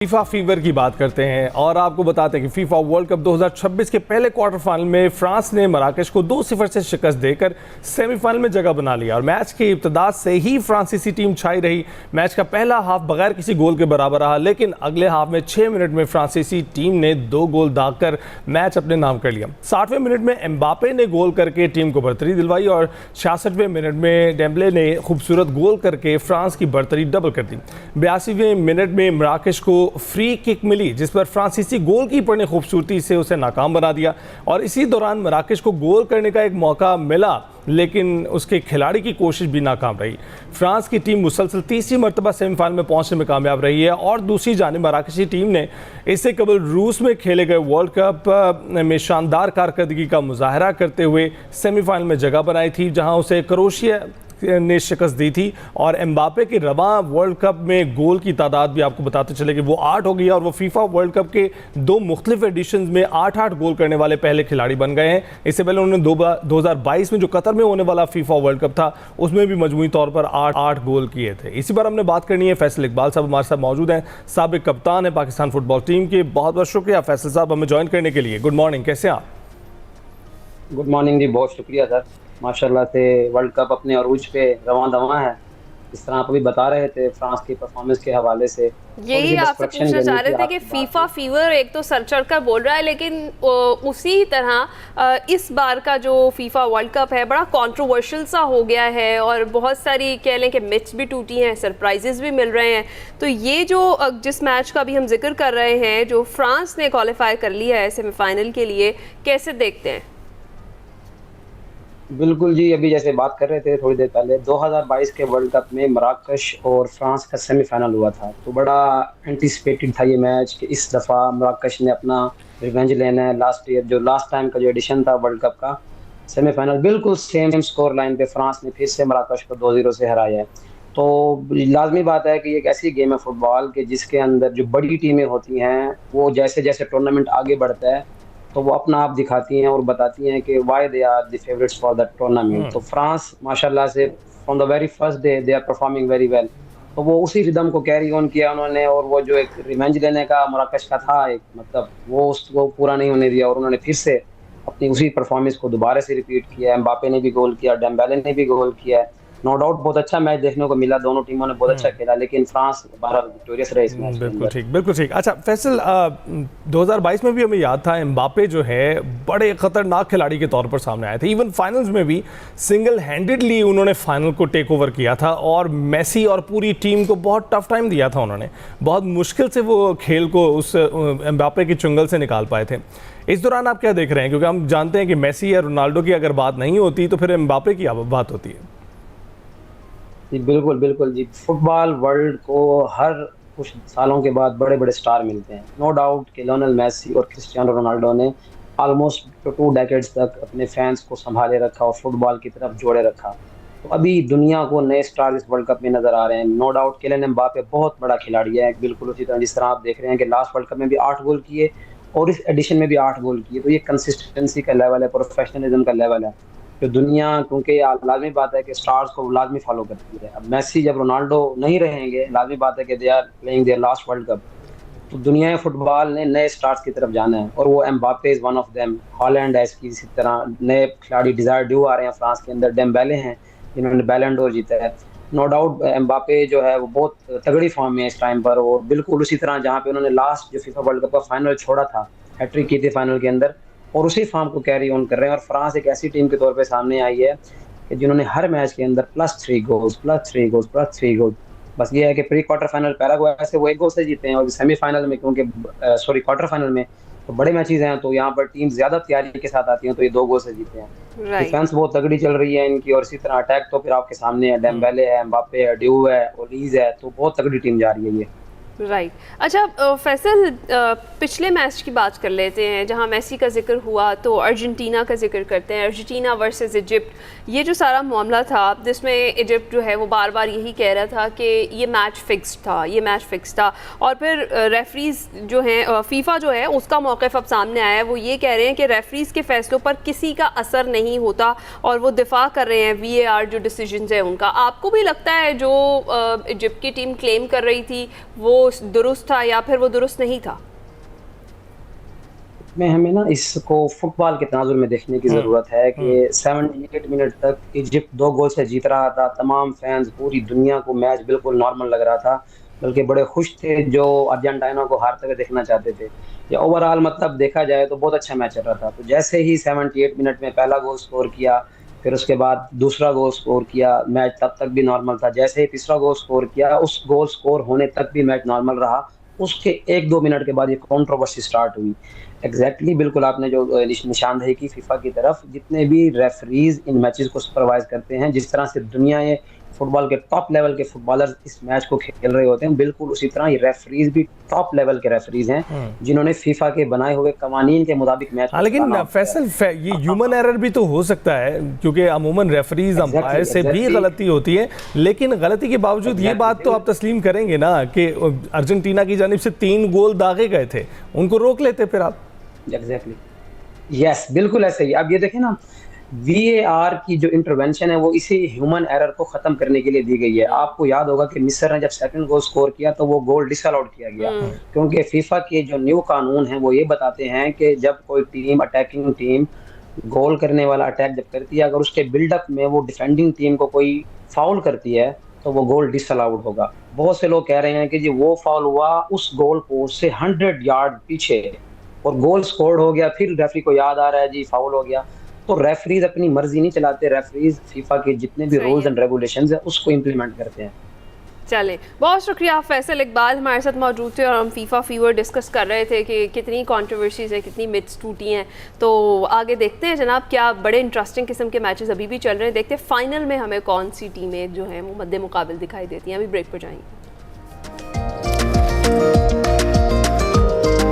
FIFA fever की बात करते हैं और आपको बताते हैं कि फीफा वर्ल्ड कप 2026 के पहले क्वार्टर फाइनल में फ्रांस ने मराकश को 2-0 से शिकस्त देकर सेमीफाइनल में जगह बना लिया और मैच की इब्तिदा से ही फ्रांसीसी टीम छाई रही। मैच का पहला हाफ बगैर किसी गोल के बराबर रहा, लेकिन अगले हाफ में 6 मिनट में फ्रांसीसी टीम ने 2 गोल दागकर मैच अपने नाम कर लिया। 60वें मिनट में एम्बापे ने गोल करके टीम को बढ़तरी दिलवाई और 66वें मिनट में डेम्बले ने खूबसूरत गोल करके फ्रांस की बढ़तरी डबल कर दी। 82वें मिनट में मराकश को फ्री किक मिली जिस पर फ्रांसीसी गोलकीपर ने खूबसूरती से उसे नाकाम बना दिया और इसी दौरान मराकश को गोल करने का एक मौका मिला, लेकिन उसके खिलाड़ी की कोशिश भी नाकाम रही। फ्रांस की टीम मुसलसल तीसरी मरतबा सेमीफाइनल में पहुंचने में कामयाब रही है और दूसरी जानिब मराकशी टीम ने इससे कबल रूस में खेले गए वर्ल्ड कप में शानदार कारकर्दगी का मुजाहरा करते हुए सेमीफाइनल में जगह बनाई थी, जहां उसे क्रोएशिया ने शिकस्त दी थी। और एम्बापे के रवां वर्ल्ड कप में गोल की तादाद भी आपको बताते चले कि वो 8 हो गई है और वो फीफा वर्ल्ड कप के 2 मुख्तलिफ एडिशन में 8-8 गोल करने वाले पहले खिलाड़ी बन गए हैं। इससे पहले उन्होंने 2022 में जो कतर में होने वाला फीफा वर्ल्ड कप था उसमें भी मजमूई तौर पर 8-8 गोल किए थे। इसी पर हमने बात करनी है। फैसल इकबाल साहब हमारे साथ मौजूद हैं, साबिक कप्तान है पाकिस्तान फुटबॉल टीम के। बहुत बहुत शुक्रिया फैसल साहब हमें ज्वाइन करने के लिए। गुड मॉर्निंग, कैसे हैं आप? गुड मॉर्निंग जी, बहुत शुक्रिया सर। माशाल्लाह से वर्ल्ड कप अपने अरूज पे रवां दवां है। इस तरह आप अभी बता रहे थे फ्रांस की परफॉर्मेंस के हवाले से, यही आपसे पूछना चाह रहे थे कि फीफा फीवर एक तो सर चढ़कर बोल रहा है, लेकिन उसी तरह इस बार का जो फीफा वर्ल्ड कप है बड़ा कंट्रोवर्शियल सा हो गया है और बहुत सारी कह लें कि मिथ्स भी टूटी हैं, सरप्राइजेस भी मिल रहे हैं। तो ये जो जिस मैच का भी हम जिक्र कर रहे हैं जो फ्रांस ने क्वालिफाई कर लिया है सेमीफाइनल के लिए, कैसे देखते हैं? बिल्कुल जी, अभी जैसे बात कर रहे थे थोड़ी देर पहले 2022 के वर्ल्ड कप में मराकश और फ्रांस का सेमीफाइनल हुआ था, तो बड़ा एंटिसिपेटेड था ये मैच कि इस दफ़ा मराकश ने अपना रिवेंज लेना है। लास्ट ईयर जो लास्ट टाइम का जो एडिशन था वर्ल्ड कप का सेमीफाइनल, बिल्कुल सेम स्कोर लाइन पे फ्रांस ने फिर से मराकश को 2-0 से हराया है। तो लाजमी बात है कि एक ऐसी गेम है फुटबॉल के जिसके अंदर जो बड़ी टीमें होती हैं वो जैसे जैसे टूर्नामेंट आगे बढ़ता है तो वो अपना आप दिखाती हैं और बताती हैं कि why they are the favourites for the tournament. तो फ्रांस माशाल्लाह से from the very first day they are performing very well. तो वो उसी रिदम को कैरी ऑन किया उन्होंने और वो जो एक रिवेंज लेने का मराकश का था एक मतलब वो उसको पूरा नहीं होने दिया और उन्होंने फिर से अपनी उसी परफॉर्मेंस को दोबारा से रिपीट किया। एम्बापे ने भी गोल किया, डेम्बेले ने भी गोल किया। नो डाउट बहुत अच्छा मैच देखने को मिला, दोनों टीमों ने बहुत अच्छा खेला, लेकिन फ्रांस बहरहाल विक्टोरियस रहे इस मैच के बिल्कुल अंदर। ठीक, बिल्कुल ठीक। अच्छा फैसल, 2022 में भी हमें याद था एम्बापे जो है बड़े खतरनाक खिलाड़ी के तौर पर सामने आए थे। इवन फाइनल्स में भी सिंगल हैंडेडली उन्होंने फाइनल को टेक ओवर किया था और मेसी और पूरी टीम को बहुत टफ टाइम दिया था। उन्होंने बहुत मुश्किल से वो खेल को उस एम्बापे की चुंगल से निकाल पाए थे। इस दौरान आप क्या देख रहे हैं, क्योंकि हम जानते हैं कि मेसी या रोनाल्डो की अगर बात नहीं होती तो फिर एम्बापे की बात होती है। जी बिल्कुल बिल्कुल जी, फुटबॉल वर्ल्ड को हर कुछ सालों के बाद बड़े बड़े स्टार मिलते हैं। नो डाउट कि लियोनेल मेसी और क्रिस्टियानो रोनाल्डो ने ऑलमोस्ट 2 डेकेड्स तक अपने फैंस को संभाले रखा और फुटबॉल की तरफ जोड़े रखा। तो अभी दुनिया को नए स्टार इस वर्ल्ड कप में नजर आ रहे हैं। नो डाउट किलियन एम्बापे बहुत बड़ा खिलाड़ी है, बिल्कुल उसी तरह जिस तरह आप देख रहे हैं कि लास्ट वर्ल्ड कप में भी 8 गोल किए और इस एडिशन में भी 8 गोल किए। तो ये कंसिस्टेंसी का लेवल है, प्रोफेशनलिज्म का लेवल है जो दुनिया, क्योंकि लाजमी बात है कि स्टार्स को लाजमी फॉलो करती है। अब मेसी जब रोनाल्डो नहीं रहेंगे, लाजमी बात है कि they are playing their last world cup, तो दुनिया फुटबॉल ने नए स्टार्स की तरफ जाना है और वो Mbappe is one of them. Holland है इसकी, इसी तरह नए खिलाड़ी डिजायर ड्यू आ रहे हैं फ्रांस के अंदर। डेम्बेले हैं जिन्होंने बैलन डोर जीता है। नो डाउट एम्बापे जो है वो बहुत तगड़ी फॉर्म में है इस टाइम पर और बिल्कुल उसी तरह जहाँ पे उन्होंने लास्ट जो फीफा वर्ल्ड कप का फाइनल छोड़ा था, हैट्रिक की थी फाइनल के अंदर, और उसी फॉर्म को कैरी ऑन कर रहे हैं। और फ्रांस एक ऐसी टीम के तौर पे सामने आई है कि जिन्होंने हर मैच के अंदर +3 गोल्स +3 गोल्स +3 गोल्स। बस ये है कि प्री क्वार्टर फाइनल पैराग्वे से वो 1 गोल से जीते हैं और सेमीफाइनल में क्योंकि क्वार्टर फाइनल में तो बड़े मैचेस हैं तो यहाँ पर टीम ज्यादा तैयारी के साथ आती है तो ये 2 गोल से जीते हैं। डिफेंस बहुत तगड़ी चल रही है इनकी और इसी तरह अटैक तो फिर आपके सामने है, डेम्बेले है, एम्बापे है, ड्यू है, ओलीज है, तो बहुत तगड़ी टीम जा रही है ये। राइट। अच्छा फैसल, पिछले मैच की बात कर लेते हैं जहां मेसी का जिक्र हुआ तो अर्जेंटीना का जिक्र करते हैं। अर्जेंटीना वर्सेस इजिप्ट, ये जो सारा मामला था जिसमें इजिप्ट जो है वो बार बार यही कह रहा था कि ये मैच फिक्स था और फिर रेफरीज जो हैं, फीफा जो है उसका मौक़िफ़ अब सामने आया है। वो ये कह रहे हैं कि रेफरीज के फैसलों पर किसी का असर नहीं होता और वो दिफा कर रहे हैं VAR जो डिसीजंस है उनका। आपको भी लगता है जो इजिप्ट की टीम क्लेम कर रही थी वो दुरुस्त था या फिर वो दुरुस्त नहीं था? में हमें ना इसको फुटबॉल के तनाजुर में देखने की ज़रूरत है कि 78 मिनट तक इजिप्ट 2 गोल से जीत रहा था। तमाम फैंस, पूरी दुनिया को मैच बिल्कुल नॉर्मल लग रहा था, बल्कि बड़े खुश थे जो अर्जेंटीना को हारते हुए देखना चाहते थे। या ओवरऑल मतलब देखा जाए तो बहुत अच्छा मैच चल रहा था। तो जैसे ही 78 मिनट में पहला गोल स्कोर किया, फिर उसके बाद दूसरा गोल स्कोर किया, मैच तब तक भी नॉर्मल था। जैसे ही तीसरा गोल स्कोर किया, उस गोल स्कोर होने तक भी मैच नॉर्मल रहा। उसके 1-2 मिनट के बाद ये कंट्रोवर्सी स्टार्ट हुई। बिल्कुल आपने जो निशानदेही की फीफा की तरफ, जितने भी रेफरीज इन मैचेस को सुपरवाइज करते हैं, जिस तरह से दुनिया ये फुटबॉल के टॉप लेवल के फुटबॉलर्स इस मैच को खेल रहे होते हैं, बिल्कुल उसी तरह ये रेफरीज भी टॉप लेवल के रेफरीज हैं जिन्होंने फीफा के बनाए हुए कवानीन के मुताबिक मैच। लेकिन फैसल ये ह्यूमन एरर भी तो हो सकता है, क्योंकि अमूमन रेफरीज अंपायर से भी गलती होती है, लेकिन गलती के बावजूद ये बात तो आप तस्लीम करेंगे ना कि अर्जेंटीना की जानिब से 3 गोल दागे गए थे, उनको रोक लेते फिर आप। यस, बिल्कुल ऐसे ही। अब ये देखें ना, VAR की जो इंटरवेंशन है वो इसी ह्यूमन एरर को खत्म करने के लिए दी गई है। आपको याद होगा कि मिस्र ने जब सेकंड गोल स्कोर किया तो वो गोल डिसअलाउड किया गया, क्योंकि फीफा के जो न्यू कानून हैं वो ये बताते हैं कि जब कोई टीम, अटैकिंग टीम गोल करने वाला अटैक जब करती है, अगर उसके बिल्डअप में वो डिफेंडिंग टीम को कोई फाउल करती है तो वो गोल डिसअलाउड होगा। बहुत से लोग कह रहे हैं कि जी वो फाउल हुआ उस गोल पोस्ट से 100 यार्ड पीछे और गोल स्कोर हो गया, फिर रेफरी को याद आ रहा है जी फाउल हो गया। तो रेफरीज अपनी मर्जी नहीं चलाते, रेफरीज फीफा के जितने भी रूल्स एंड रेगुलेशंस हैं उसको इम्प्लीमेंट करते हैं। चले, बहुत शुक्रिया फैसल इकबाल हमारे साथ मौजूद थे और हम फीफा फीवर डिस्कस कर रहे थे कि कितनी कंट्रोवर्सीज है, कितनी मिथ्स टूटी हैं। तो आगे देखते हैं जनाब, क्या बड़े इंटरेस्टिंग किस्म के मैचेस अभी भी चल रहे हैं। देखते हैं फाइनल में हमें कौन सी टीमें जो हैं वो मद्दे मुकाबिल दिखाई देती हैं। अभी ब्रेक पर जाएंगे।